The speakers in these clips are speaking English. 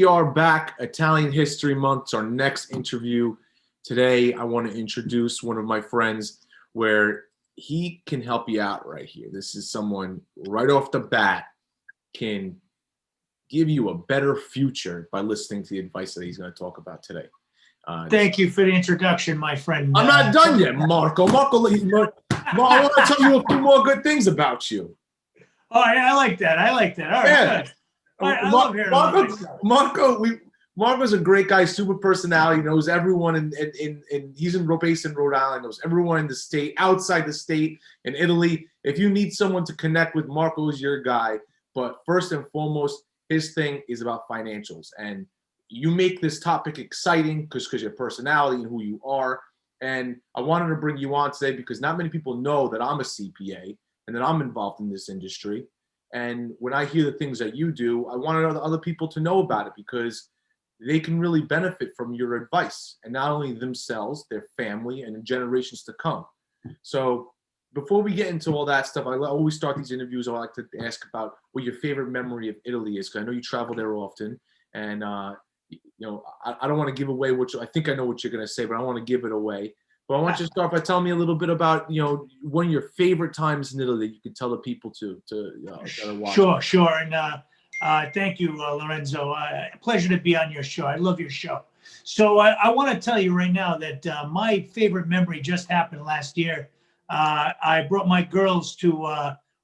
We are back, Italian History Month. It's our next interview. Today, I want to introduce one of my friends where he can help you out right here. This is someone right off the bat can give you a better future by listening to the advice that he's going to talk about today. Thank you for the introduction, my friend. I'm not done yet, Marco. I want to tell you a few more good things about you. Oh, I like that. All right, Yeah. good. I love hearing about myself. Marco's a great guy, super personality, knows everyone in he's based in Rhode Island, knows everyone in the state, outside the state, in Italy. If you need someone to connect with, Marco is your guy. But first and foremost, his thing is about financials. And you make this topic exciting because your personality and who you are. And I wanted to bring you on today because not many people know that I'm a CPA and that I'm involved in this industry. And when I hear the things that you do, I wanted other people to know about it because they can really benefit from your advice, and not only themselves, their family, and generations to come. So before we get into all that stuff, I always start these interviews. I like to ask about what your favorite memory of Italy is, because I know you travel there often. And I don't want to give away I think I know what you're going to say, but I don't want to give it away. But I want you to start by telling me a little bit about, one of your favorite times in Italy that you could tell the people to watch. Sure. And thank you, Lorenzo. Pleasure to be on your show. I love your show. So I want to tell you right now that my favorite memory just happened last year. I brought my girls to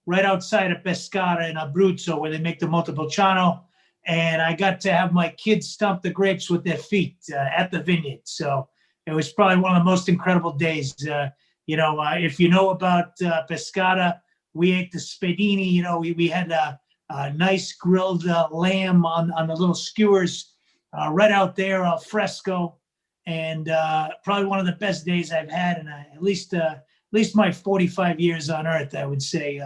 right outside of Pescara in Abruzzo, where they make the Montepulciano. And I got to have my kids stomp the grapes with their feet at the vineyard. So it was probably one of the most incredible days. If you know about Pescara, we ate the spadini. We had a nice grilled lamb on the little skewers right out there, al fresco, and probably one of the best days I've had in at least my 45 years on Earth. I would say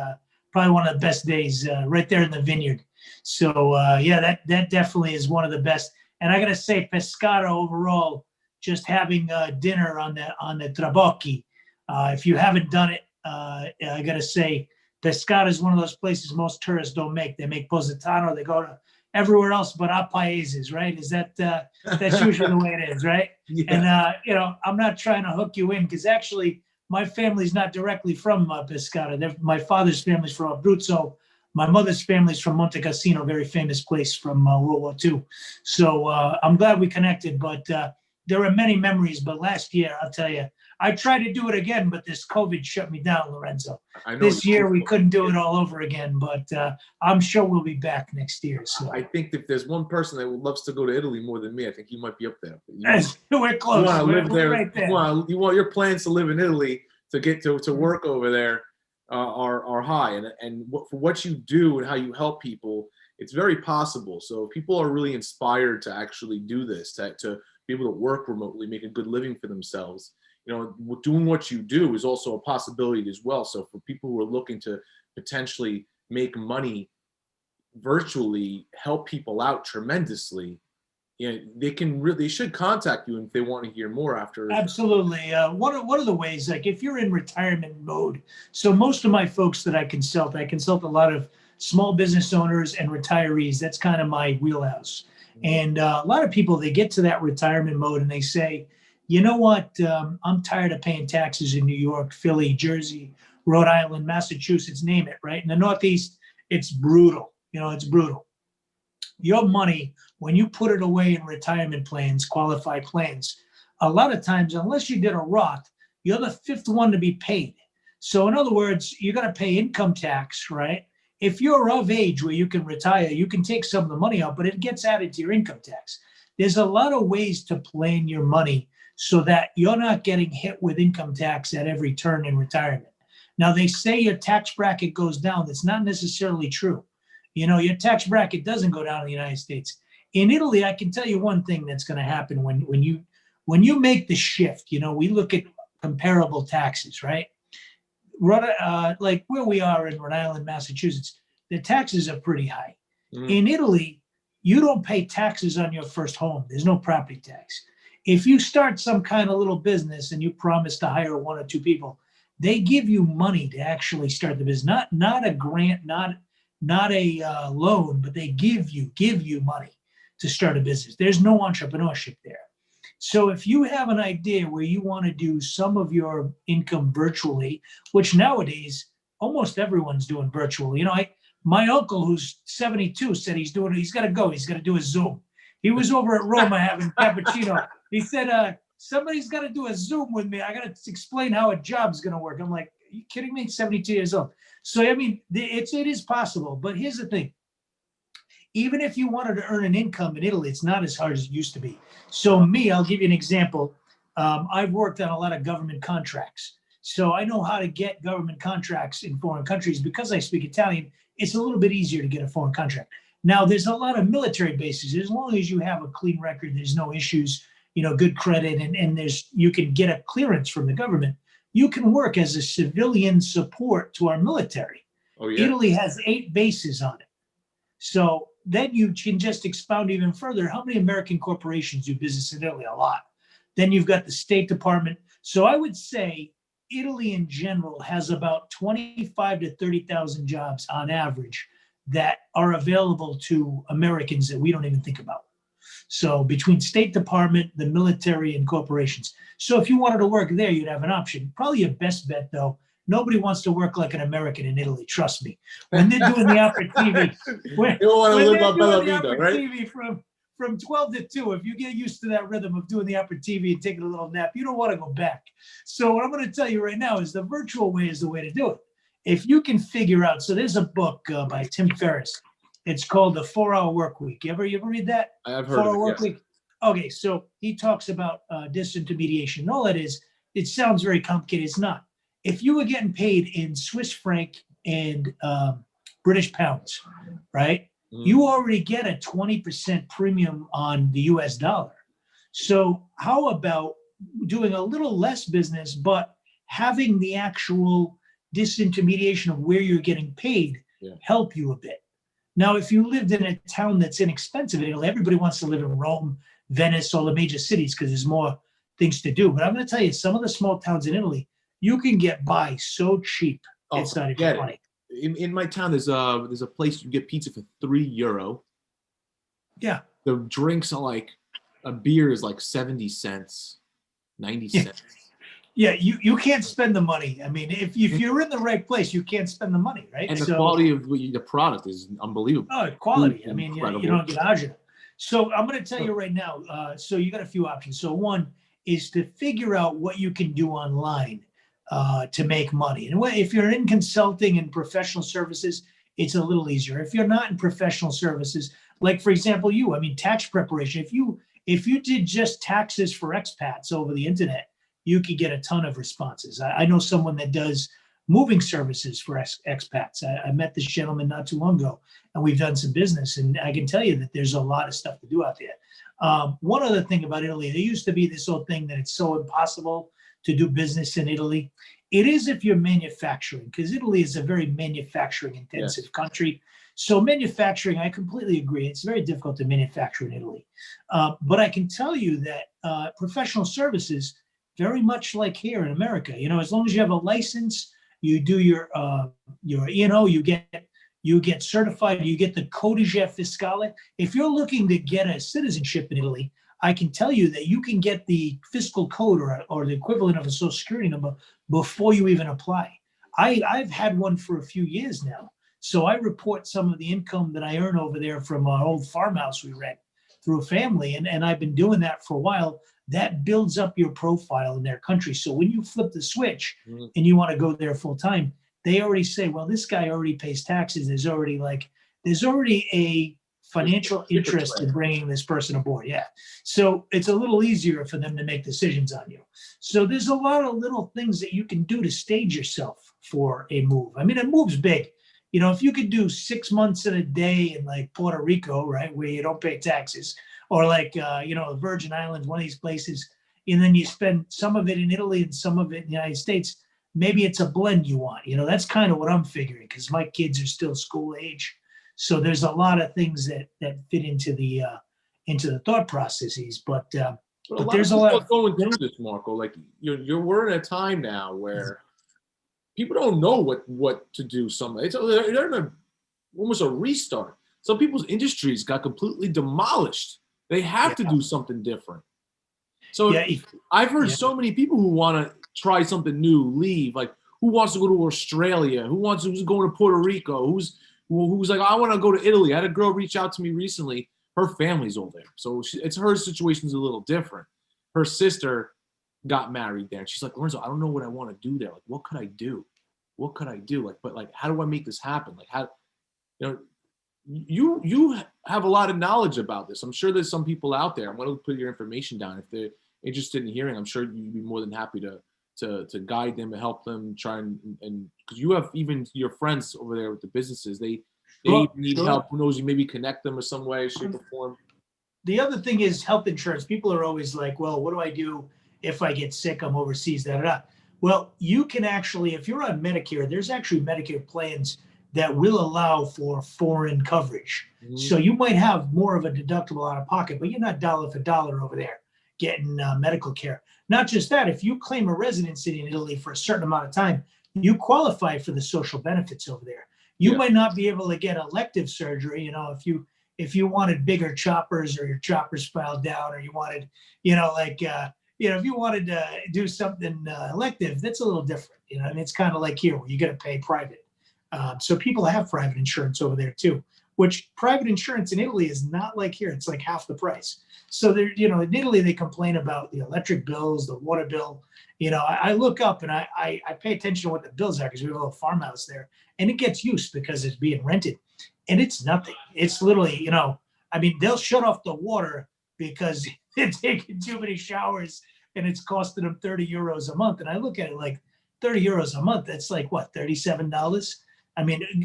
probably one of the best days right there in the vineyard. So that definitely is one of the best. And I gotta say, Pescara overall, just having dinner on the Trabocchi. If you haven't done it, I gotta say, Pescara is one of those places most tourists don't make. They make Positano. They go to everywhere else but a Paeses, right? Is that's usually the way it is, right? Yeah. And I'm not trying to hook you in because actually my family's not directly from Pescara. My father's family's from Abruzzo. My mother's family's from Monte Cassino, very famous place from World War II. So I'm glad we connected, but there are many memories. But last year, I'll tell you, I tried to do it again, but this COVID shut me down, Lorenzo. This year, we couldn't do it all over again, but I'm sure we'll be back next year. So I think if there's one person that loves to go to Italy more than me, I think you might be up there. We're close. You want to live there. Right there. You want your plans to live in Italy to get to work over there. Are high, and for what you do and how you help people, it's very possible. So if people are really inspired to actually do this, to be able to work remotely, make a good living for themselves, doing what you do is also a possibility as well. So for people who are looking to potentially make money virtually, help people out tremendously, they should contact you if they want to hear more after. Absolutely. One of the ways, like if you're in retirement mode, so most of my folks that I consult a lot of small business owners and retirees. That's kind of my wheelhouse. And a lot of people, they get to that retirement mode and they say, you know what, I'm tired of paying taxes in New York, Philly, Jersey, Rhode Island, Massachusetts, name it, right? In the Northeast, it's brutal. It's brutal. Your money, when you put it away in retirement plans, qualified plans, a lot of times, unless you did a Roth, you're the fifth one to be paid. So in other words, you're going to pay income tax, right? If you're of age where you can retire, you can take some of the money out, but it gets added to your income tax. There's a lot of ways to plan your money so that you're not getting hit with income tax at every turn in retirement. Now, they say your tax bracket goes down. That's not necessarily true. Your tax bracket doesn't go down in the United States. In Italy, I can tell you one thing that's going to happen when you make the shift. We look at comparable taxes, right? Like where we are in Rhode Island, Massachusetts, the taxes are pretty high. In Italy, you don't pay taxes on your first home. There's no property tax. If you start some kind of little business and you promise to hire one or two people, they give you money to actually start the business. Not a grant, not a loan, but they give you money. to start a business. There's no entrepreneurship there. So if you have an idea where you want to do some of your income virtually, which nowadays almost everyone's doing virtual. My uncle who's 72 said he's got to go. He's got to do a Zoom. He was over at Roma having cappuccino. He said, somebody's got to do a Zoom with me. I got to explain how a job's going to work. I'm like, are you kidding me? 72 years old. So, I mean, it is possible. But here's the thing. Even if you wanted to earn an income in Italy, it's not as hard as it used to be. So I'll give you an example. I've worked on a lot of government contracts. So I know how to get government contracts in foreign countries. Because I speak Italian, it's a little bit easier to get a foreign contract. Now, there's a lot of military bases. As long as you have a clean record, there's no issues, good credit, and you can get a clearance from the government. You can work as a civilian support to our military. Oh, yeah. Italy has 8 bases on it. So then you can just expound even further. How many American corporations do business in Italy? A lot. Then you've got the State Department. So I would say Italy in general has about 25 to 30,000 jobs on average that are available to Americans that we don't even think about. So between State Department, the military, and corporations. So if you wanted to work there, you'd have an option. Probably your best bet, though. Nobody wants to work like an American in Italy. Trust me. When they're doing the aperitivi, when they're doing the aperitivi from 12 to 2, if you get used to that rhythm of doing the aperitivi and taking a little nap, you don't want to go back. So what I'm going to tell you right now is the virtual way is the way to do it. If you can figure out, so there's a book by Tim Ferriss. It's called The 4-Hour Work Week. You ever read that? I've heard of it. 4-Hour Work Week. Okay, so he talks about disintermediation. And all that is, it sounds very complicated. It's not. If you were getting paid in Swiss franc and British pounds, right? You already get a 20% premium on the US dollar. So how about doing a little less business, but having the actual disintermediation of where you're getting paid help you a bit? Now, if you lived in a town that's inexpensive in Italy, everybody wants to live in Rome, Venice, all the major cities because there's more things to do. But I'm going to tell you, some of the small towns in Italy, you can get by so cheap. It's not even funny. In my town, there's a place you get pizza for €3. Yeah. The drinks are like, a beer is like 70 cents, 90 cents. Yeah, you can't spend the money. I mean, if you're in the right place, you can't spend the money, right? And the quality of the product is unbelievable. Oh, quality. I mean, you don't get agita. So I'm going to tell you right now, so you got a few options. So one is to figure out what you can do online to make money. And if you're in consulting and professional services, it's a little easier. If you're not in professional services, like for example, tax preparation, if you did just taxes for expats over the internet, you could get a ton of responses. I know someone that does moving services for expats. I met this gentleman not too long ago, and we've done some business, and I can tell you that there's a lot of stuff to do out there. One other thing about Italy, there used to be this old thing that it's so impossible to do business in Italy. It is if you're manufacturing, because Italy is a very manufacturing intensive country. So manufacturing, I completely agree. It's very difficult to manufacture in Italy. But I can tell you that professional services, very much like here in America, as long as you have a license, you do your you get certified, you get the codice fiscale. If you're looking to get a citizenship in Italy, I can tell you that you can get the fiscal code or the equivalent of a social security number before you even apply. I've had one for a few years now. So I report some of the income that I earn over there from our old farmhouse we rent through a family. And I've been doing that for a while. That builds up your profile in their country. So when you flip the switch and you want to go there full time, they already say, well, this guy already pays taxes. There's already a financial interest in bringing this person aboard. Yeah. So it's a little easier for them to make decisions on you. So there's a lot of little things that you can do to stage yourself for a move. I mean, a move's big. If you could do 6 months in a day in like Puerto Rico, right, where you don't pay taxes, or like, the Virgin Islands, one of these places, and then you spend some of it in Italy and some of it in the United States, maybe it's a blend you want. That's kind of what I'm figuring because my kids are still school age. So there's a lot of things that fit into the thought processes, but there's a lot of going through this, Marco. Like we're in a time now where people don't know what to do. They're in almost a restart. Some people's industries got completely demolished They have Yeah. to do something different. So Yeah. I've heard Yeah. so many people who want to try something new, leave. Like, who wants to go to Australia? Who's going to Puerto Rico? Who's like, I want to go to Italy. I had a girl reach out to me recently. Her family's all there, so it's her situation's a little different. Her sister got married there, and she's like, Lorenzo, I don't know what I want to do there. Like, what could I do? What could I do? Like, but like, how do I make this happen? Like, how, you know, you have a lot of knowledge about this. I'm sure there's some people out there. I'm going to put your information down. If they're interested in hearing, I'm sure you'd be more than happy to guide them and help them try and because you have even your friends over there with the businesses. They need help. Who knows? You maybe connect them in some way, shape, or form. The other thing is health insurance. People are always like, well, what do I do if I get sick? I'm overseas, da da da. Well, you can actually, if you're on Medicare, there's actually Medicare plans that will allow for foreign coverage. Mm-hmm. So you might have more of a deductible out of pocket, but you're not dollar for dollar over there getting medical care. Not just that, if you claim a residency in Italy for a certain amount of time, you qualify for the social benefits over there. You might not be able to get elective surgery, if you wanted bigger choppers or your choppers filed down, or you wanted, if you wanted to do something elective, that's a little different. And it's kind of like here where you got to pay private. So people have private insurance over there too, which private insurance in Italy is not like here. It's like half the price. So they're, in Italy, they complain about the electric bills, the water bill. I look up and I pay attention to what the bills are because we have a little farmhouse there, and it gets used because it's being rented, and it's nothing. It's literally, they'll shut off the water because they're taking too many showers and it's costing them 30 euros a month. And I look at it like 30 euros a month. That's like what, $37?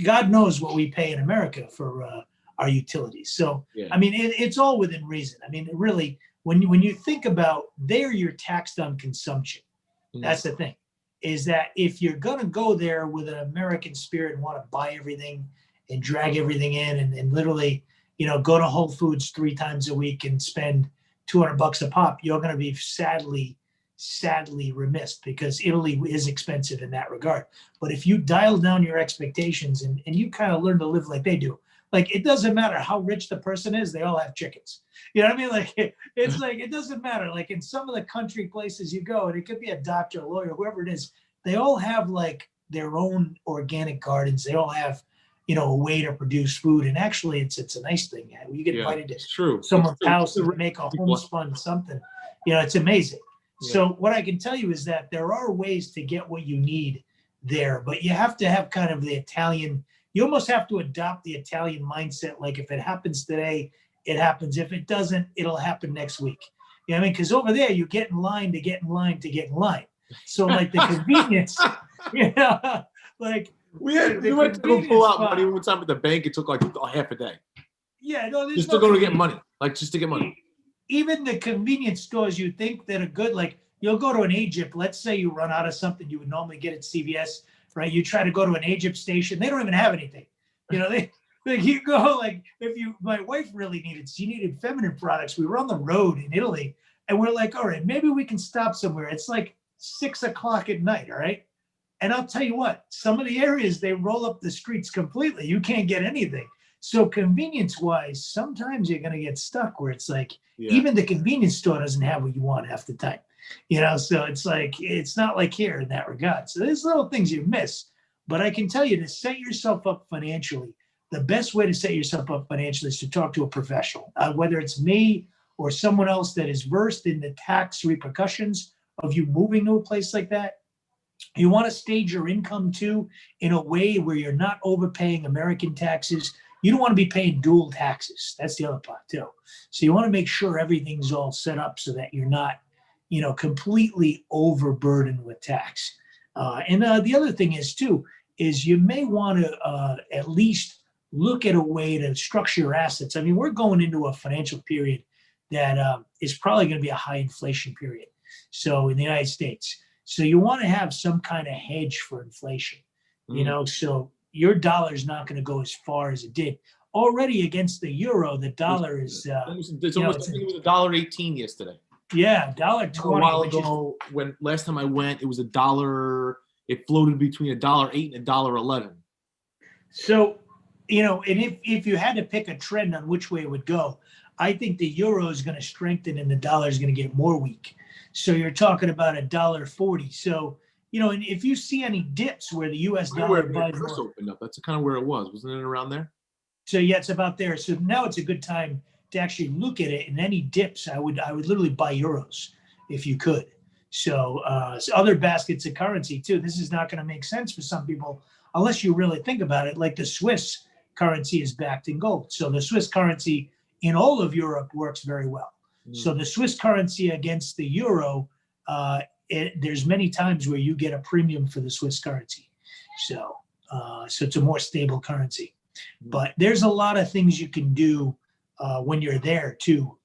God knows what we pay in America for our utilities. So, yeah. It's all within reason. Really, when you think about there, you're taxed on consumption. That's the thing, is that if you're going to go there with an American spirit and want to buy everything and drag everything in and literally, go to Whole Foods 3 times a week and spend $200 a pop, you're going to be sadly remiss because Italy is expensive in that regard. But if you dial down your expectations and you kind of learn to live like they do, like it doesn't matter how rich the person is, they all have chickens. You know what I mean? Like it's like it doesn't matter. Like in some of the country places you go, and it could be a doctor, a lawyer, whoever it is, they all have like their own organic gardens. They all have, a way to produce food. And actually it's a nice thing. You get invited to someone's house and make a homespun something. It's amazing. Yeah. So what I can tell you is that there are ways to get what you need there, but you have to have kind of the Italian, you almost have to adopt the Italian mindset. Like if it happens today, it happens. If it doesn't, it'll happen next week. You know what I mean? Because over there, you get in line to get in line to get in line. So like the convenience, like we went to go pull out money one time at the bank. It took like a half a day. Yeah, no, just to go to get money, just to get money. Even the convenience stores you think that are good, like you'll go to an Egypt. Let's say you run out of something you would normally get at CVS, right? You try to go to an Egypt station, they don't even have anything. You go like my wife really needed feminine products. We were on the road in Italy and we're like, all right, maybe we can stop somewhere. It's like 6 o'clock at night, all right? And I'll tell you what, some of the areas, they roll up the streets completely. You can't get anything. So convenience-wise, sometimes you're going to get stuck where it's like, even the convenience store doesn't have what you want half the time. So it's like, it's not like here in that regard. So there's little things you miss. But I can tell you, to set yourself up financially, the best way to set yourself up financially is to talk to a professional, whether it's me or someone else that is versed in the tax repercussions of you moving to a place like that. You want to stage your income too in a way where you're not overpaying American taxes. You don't want to be paying dual taxes. That's the other part too. So you want to make sure everything's all set up so that you're not, completely overburdened with tax. And the other thing is you may want to at least look at a way to structure your assets. We're going into a financial period that is probably going to be a high inflation period. So in the United States, so you want to have some kind of hedge for inflation, so your dollar is not going to go as far as it did already against the euro. The dollar is it was $1.18 yesterday. Yeah, $1.20. A while ago, when last time I went, it was $1. It floated between $1.08 and $1.11. So, and if you had to pick a trend on which way it would go, I think the euro is going to strengthen and the dollar is going to get more weak. So you're talking about $1.40. So, and if you see any dips where the U.S. dollar Where it buys first more, opened up. That's kind of where it was, wasn't it? Around there. so yeah, it's about there. So now it's a good time to actually look at it. And any dips, I would literally buy euros if you could. So, other baskets of currency too. This is not going to make sense for some people unless you really think about it. Like the Swiss currency is backed in gold, so the Swiss currency in all of Europe works very well. So the Swiss currency against the euro, there's many times where you get a premium for the Swiss currency. So, so it's a more stable currency. But there's a lot of things you can do when you're there too.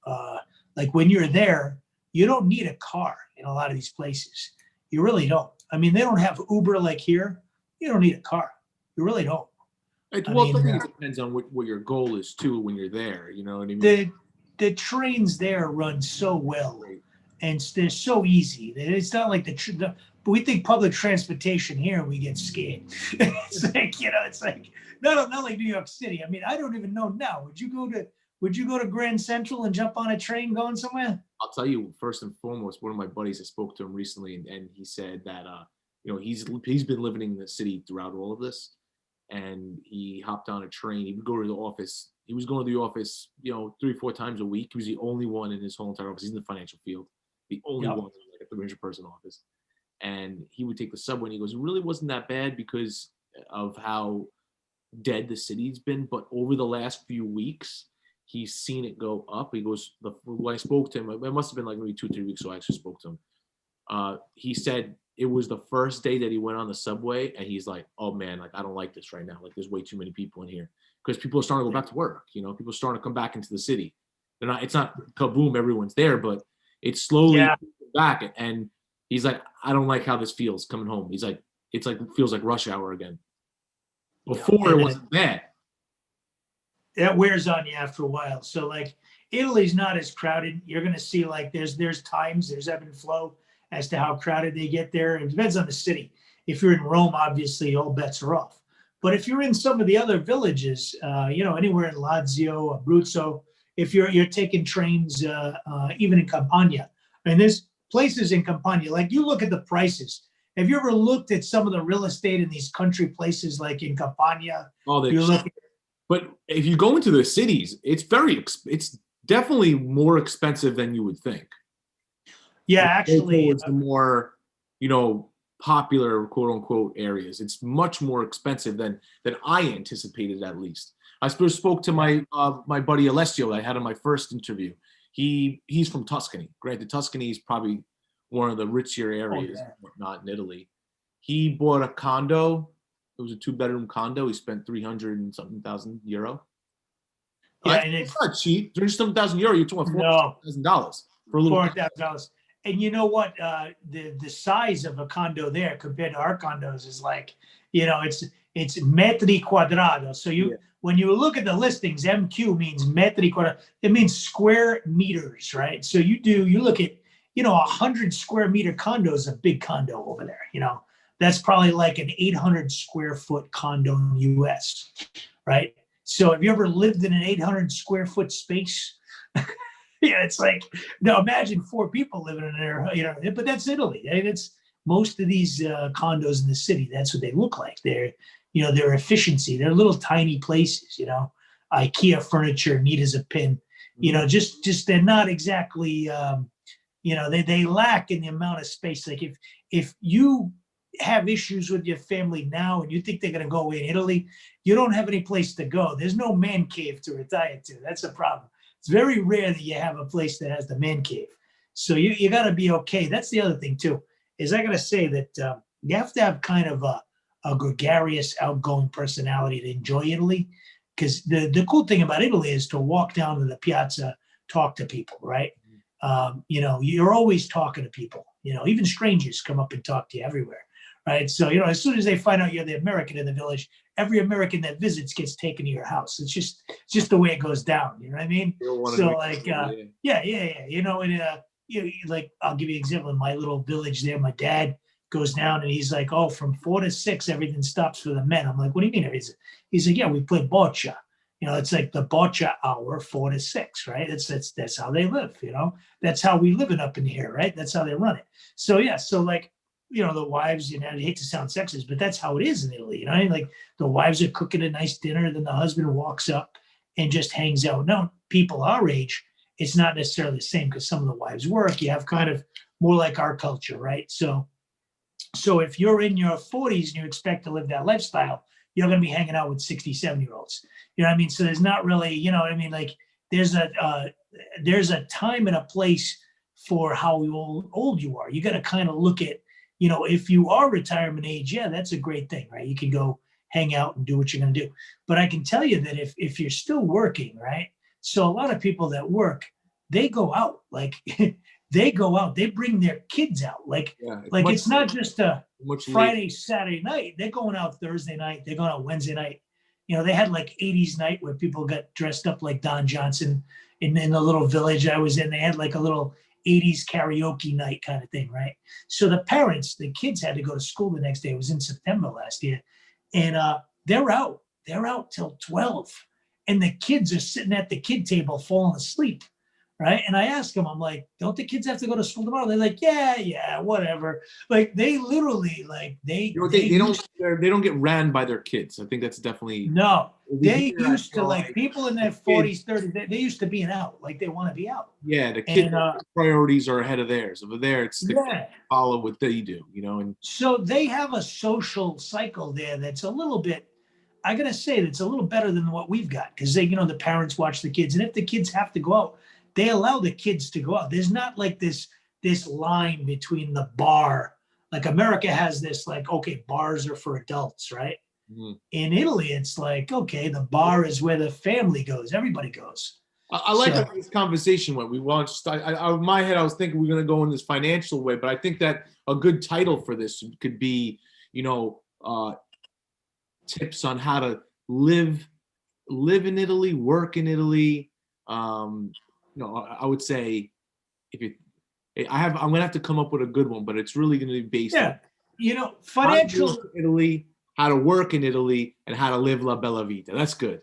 Like when you're there, you don't need a car in a lot of these places. You really don't. I mean, they don't have Uber like here. You don't need a car. You really don't. I think it depends on what your goal is too when you're there. You know what I mean? The trains there run so well, and they're so easy. It's not like but we think public transportation here and we get scared. It's like, it's like not like New York City. I mean, I don't even know now. Would you go to Grand Central and jump on a train going somewhere? I'll tell you, first and foremost, one of my buddies, I spoke to him recently, and he said that he's been living in the city throughout all of this, and he hopped on a train. He would go to the office. He was going to the office, 3-4 times a week. He was the only one in his whole entire office. He's in the financial field, the only one in like a 300-person office. And he would take the subway, and he goes, it really wasn't that bad because of how dead the city's been. But over the last few weeks, he's seen it go up. He goes, when I spoke to him, it must have been like maybe 2-3 weeks ago I actually spoke to him. He said it was the first day that he went on the subway, and he's like, oh man, like I don't like this right now. Like there's way too many people in here. Because people are starting to go back to work. People are starting to come back into the city. It's not kaboom, everyone's there, but it's slowly back. And he's like, I don't like how this feels coming home. He's like, it feels like rush hour again. Before it wasn't bad. That wears on you after a while. So like Italy's not as crowded. You're going to see like there's times, there's ebb and flow as to how crowded they get there. It depends on the city. If you're in Rome, obviously all bets are off. But if you're in some of the other villages, anywhere in Lazio, Abruzzo, if you're taking trains, even in Campania, and there's places in Campania, like you look at the prices. Have you ever looked at some of the real estate in these country places like in Campania? But if you go into the cities, it's definitely more expensive than you would think. Yeah, actually, it's the more, popular quote unquote areas. It's much more expensive than I anticipated, at least. I spoke to my buddy Alessio that I had in my first interview. He's from Tuscany. Granted, Tuscany is probably one of the richer areas, whatnot in Italy. He bought a condo. It was a 2-bedroom condo. He spent 300 and something thousand euro. Yeah, and it's not cheap. 300,000 euro. You're talking $400,000 for a little. $400,000. And you know what? The size of a condo there compared to our condos is like, it's metri quadrado. So when you look at the listings, MQ means metri quadrado. It means square meters, right? So you look at, 100 square meter condo is a big condo over there. That's probably like an 800 square foot condo in the US, right? So have you ever lived in an 800 square foot space? Yeah, it's like, no, imagine 4 people living in there, but that's Italy. It's most of these condos in the city. That's what they look like. They're, their efficiency. They're little tiny places, IKEA furniture, neat as a pin, just they're not exactly, they lack in the amount of space. Like if you have issues with your family now and you think they're going to go away in Italy, you don't have any place to go. There's no man cave to retire to. That's a problem. It's very rare that you have a place that has the man cave. So you got to be okay. That's the other thing too, is I got to say that you have to have kind of a gregarious, outgoing personality to enjoy Italy. Because the cool thing about Italy is to walk down to the piazza, talk to people, right? You're always talking to people, even strangers come up and talk to you everywhere, right? So, as soon as they find out you're the American in the village, every American that visits gets taken to your house. It's just the way it goes down. You know what I mean? So like, like, I'll give you an example. In my little village there, my dad goes down and he's like, oh, from 4 to 6, everything stops for the men. I'm like, what do you mean? He's like, yeah, we play boccia. It's like the boccia hour, 4 to 6, right? That's how they live. That's how we live it up in here, right? That's how they run it. So yeah, so like the wives, I hate to sound sexist, but that's how it is in Italy. Like the wives are cooking a nice dinner, then the husband walks up and just hangs out. Now, people our age, it's not necessarily the same because some of the wives work. You have kind of more like our culture, right? So if you're in your 40s and you expect to live that lifestyle, you're going to be hanging out with 60, 70-year-olds. You know what I mean? So there's not really, like there's a time and a place for how old you are. You got to kind of look at, if you are retirement age, yeah, that's a great thing, right? You can go hang out and do what you're going to do. But I can tell you that if you're still working, right? So a lot of people that work, they go out, like they go out, they bring their kids out. Like it's not just a Friday, Saturday night. They're going out Thursday night. They're going out Wednesday night. They had like 80s night where people got dressed up like Don Johnson in the little village I was in. They had like a little 80s karaoke night kind of thing, right? So the kids had to go to school the next day. It was in September last year. And they're out till 12. And the kids are sitting at the kid table falling asleep. Right. And I ask them, I'm like, don't the kids have to go to school tomorrow? They're like, yeah, whatever. Like they literally they don't get ran by their kids. I think that's definitely no. They used to like people in their 40s, 30s. They used to being out, like they want to be out. Yeah, the kids' priorities are ahead of theirs. Over there, it's follow what they do, and so they have a social cycle there that's a little bit. I gotta say that's a little better than what we've got because the parents watch the kids, and if the kids have to go out, they allow the kids to go out. There's not like this line between the bar. Like America has this like, okay, bars are for adults, right? Mm-hmm. In Italy, it's like, okay, the bar is where the family goes. Everybody goes. I like how this conversation went. We want to in my head, I was thinking we're going to go in this financial way, but I think that a good title for this could be, tips on how to live in Italy, work in Italy. I would say I'm going to have to come up with a good one, but it's really going to be based on financial Italy, how to work in Italy, and how to live la bella vita. That's good.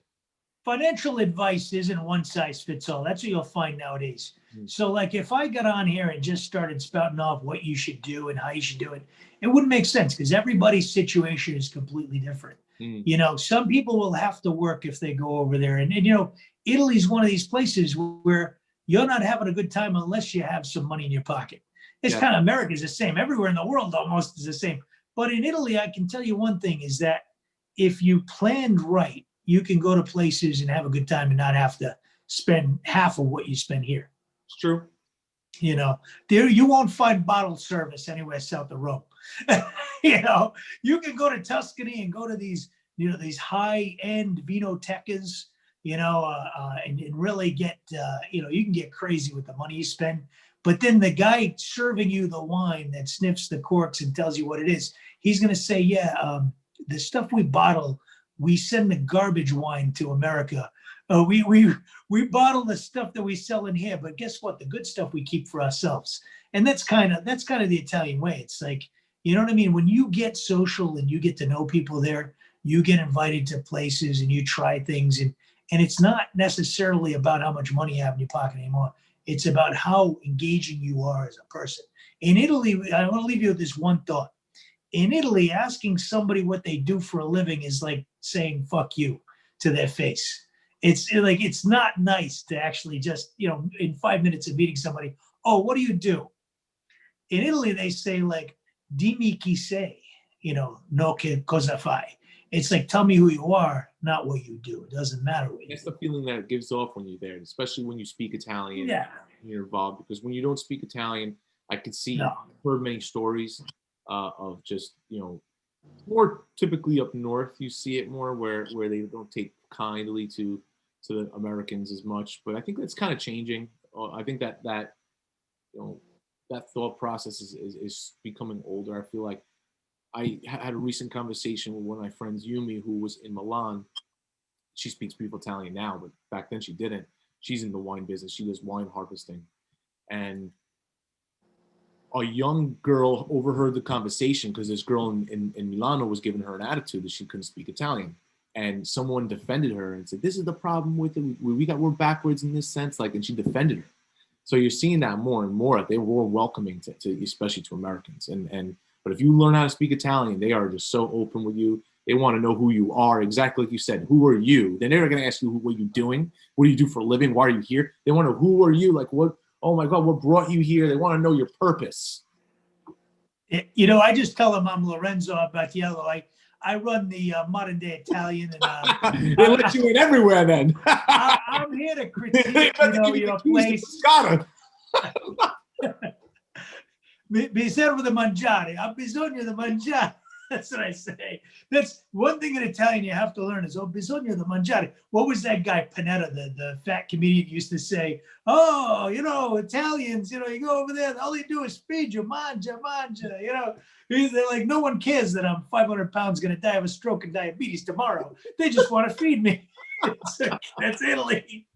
Financial advice isn't one size fits all. That's what you'll find nowadays. Mm-hmm. So like if I got on here and just started spouting off what you should do and how you should do it, it wouldn't make sense because everybody's situation is completely different. Mm-hmm. Some people will have to work if they go over there. And Italy's one of these places where you're not having a good time unless you have some money in your pocket. It's kind of America's the same. Everywhere in the world almost is the same. But in Italy, I can tell you one thing is that if you planned right, you can go to places and have a good time and not have to spend half of what you spend here. It's true. There you won't find bottle service anywhere south of Rome. You can go to Tuscany and go to these, these high-end vinotecas, and really get, you can get crazy with the money you spend. But then the guy serving you the wine that sniffs the corks and tells you what it is, he's going to say, the stuff we bottle, we send the garbage wine to America. We bottle the stuff that we sell in here, but guess what? The good stuff we keep for ourselves. And that's kind of the Italian way. It's like, you know what I mean? When you get social and you get to know people there, you get invited to places and you try things. And it's not necessarily about how much money you have in your pocket anymore. It's about how engaging you are as a person. In Italy, I want to leave you with this one thought. In Italy, asking somebody what they do for a living is like saying "fuck you" to their face. It's like it's not nice to actually just in 5 minutes of meeting somebody. Oh, what do you do? In Italy, they say like "dimmi chi sei," no che cosa fai. It's like tell me who you are, not what you do. It doesn't matter what you do. That's the feeling that it gives off when you're there, especially when you speak Italian. Yeah, and you're involved because when you don't speak Italian, I could see. I've heard many stories. Of just more typically up north you see it more where they don't take kindly to the Americans as much, but I think that's kind of changing. I think that that thought process is becoming older. I feel like I had a recent conversation with one of my friends, Yumi, who was in Milan. She speaks beautiful Italian now, but back then she didn't. She's in the wine business. She does wine harvesting, and a young girl overheard the conversation because this girl in Milano was giving her an attitude that she couldn't speak Italian. and someone defended her and said, "This is the problem with it. We're backwards in this sense." Like, and she defended her. So you're seeing that more and more. They were more welcoming to especially to Americans. But if you learn how to speak Italian, they are just so open with you. They want to know who you are, exactly like you said. Who are you? They're never going to ask you what you're doing. What do you do for a living? Why are you here? They want to know, who are you? Like, what? Oh my God, what brought you here? They want to know your purpose. You know, I just tell them I'm Lorenzo Abbattiello. I run the modern day Italian, and they let you in everywhere. Then I'm here to critique, your place. Mi servo da mangiare. Ho bisogno da mangiare. That's what I say. That's one thing in Italian you have to learn is, ho bisogno da mangiare. What was that guy, Panetta, the fat comedian, used to say? Oh, Italians, you go over there, all they do is feed you, mangia. They're like, no one cares that I'm 500 pounds, going to die of a stroke and diabetes tomorrow. They just want to feed me. That's Italy.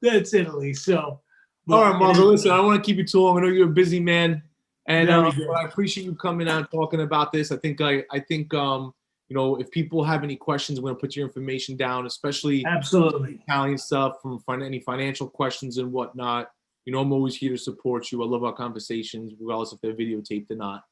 That's Italy. So, all right, Marco, listen, I don't want to keep you too long. I know you're a busy man. And I appreciate you coming out and talking about this. I think if people have any questions, we're going to put your information down, especially absolutely Italian stuff, from any financial questions and whatnot. I'm always here to support you. I love our conversations, regardless if they're videotaped or not.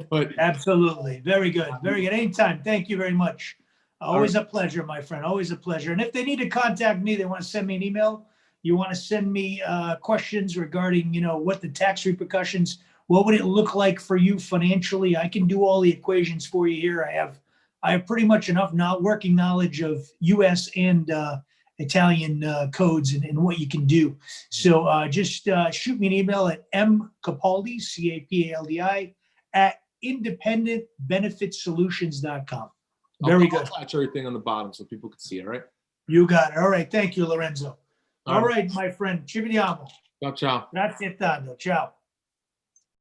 But absolutely, very good, very good. Anytime. Thank you very much. Always a pleasure, my friend. Always a pleasure. And if they need to contact me, they want to send me an email. You want to send me questions regarding, what the tax repercussions. What would it look like for you financially? I can do all the equations for you here. I have pretty much enough working knowledge of U.S. and Italian codes and what you can do. So just shoot me an email at mcapaldi, Capaldi, at independentbenefitsolutions.com. Very good. I'll attach everything on the bottom so people can see it, all right? You got it. All right. Thank you, Lorenzo. All right, my friend. Ci vediamo. Ciao, ciao. Grazie tanto. Ciao.